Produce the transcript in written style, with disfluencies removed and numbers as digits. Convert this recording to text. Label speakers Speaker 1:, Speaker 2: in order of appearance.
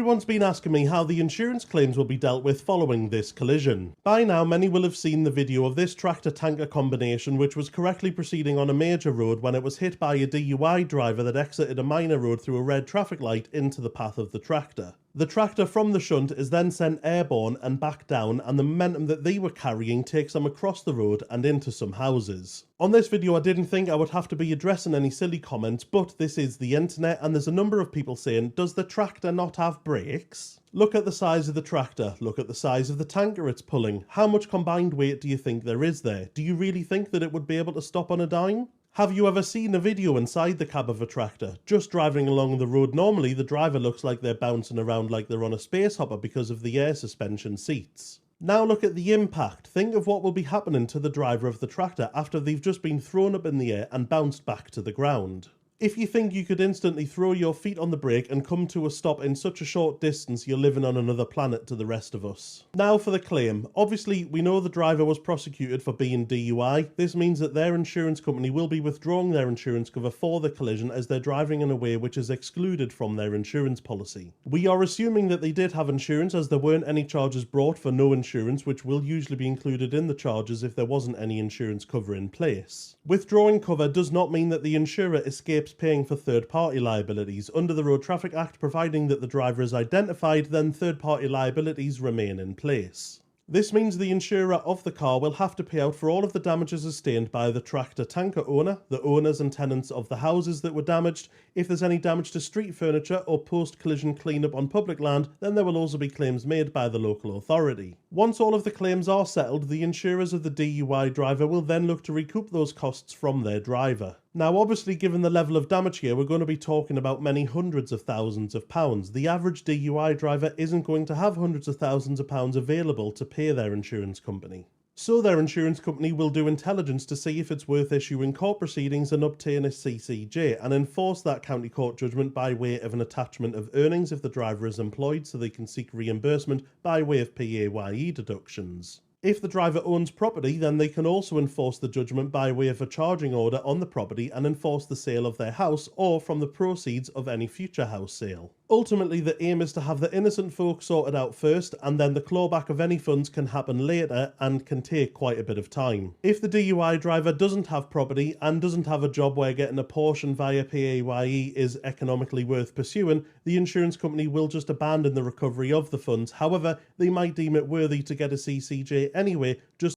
Speaker 1: Everyone's been asking me how the insurance claims will be dealt with following this collision. By now, many will have seen the video of this tractor-tanker combination which was correctly proceeding on a major road when it was hit by a DUI driver that exited a minor road through a red traffic light into the path of the tractor. The tractor from the shunt is then sent airborne and back down, and the momentum that they were carrying takes them across the road and into some houses. On this video I didn't think I would have to be addressing any silly comments, but this is the internet and there's a number of people saying, does the tractor not have brakes? Look at the size of the tractor, look at the size of the tanker it's pulling. How much combined weight do you think there is there? Do you really think that it would be able to stop on a dime? Have you ever seen a video inside the cab of a tractor? Just driving along the road normally, the driver looks like they're bouncing around like they're on a space hopper because of the air suspension seats. Now look at the impact. Think of what will be happening to the driver of the tractor after they've just been thrown up in the air and bounced back to the ground. If you think you could instantly throw your feet on the brake and come to a stop in such a short distance, you're living on another planet to the rest of us. Now for the claim. Obviously, we know the driver was prosecuted for being DUI. This means that their insurance company will be withdrawing their insurance cover for the collision as they're driving in a way which is excluded from their insurance policy. We are assuming that they did have insurance as there weren't any charges brought for no insurance, which will usually be included in the charges if there wasn't any insurance cover in place. Withdrawing cover does not mean that the insurer escapes paying for third-party liabilities. Under the Road Traffic Act, providing that the driver is identified, then third-party liabilities remain in place. This means the insurer of the car will have to pay out for all of the damages sustained by the tractor-tanker owner, the owners and tenants of the houses that were damaged. If there's any damage to street furniture or post-collision cleanup on public land, then there will also be claims made by the local authority. Once all of the claims are settled, the insurers of the DUI driver will then look to recoup those costs from their driver. Now obviously, given the level of damage here, we're going to be talking about many hundreds of thousands of pounds. The average DUI driver isn't going to have hundreds of thousands of pounds available to pay their insurance company. So their insurance company will do intelligence to see if it's worth issuing court proceedings and obtain a CCJ and enforce that county court judgment by way of an attachment of earnings if the driver is employed, so they can seek reimbursement by way of PAYE deductions. If the driver owns property, then they can also enforce the judgment by way of a charging order on the property and enforce the sale of their house or from the proceeds of any future house sale. Ultimately, the aim is to have the innocent folk sorted out first, and then the clawback of any funds can happen later and can take quite a bit of time. If the DUI driver doesn't have property and doesn't have a job where getting a portion via PAYE is economically worth pursuing, the insurance company will just abandon the recovery of the funds. However, they might deem it worthy to get a CCJ anyway, just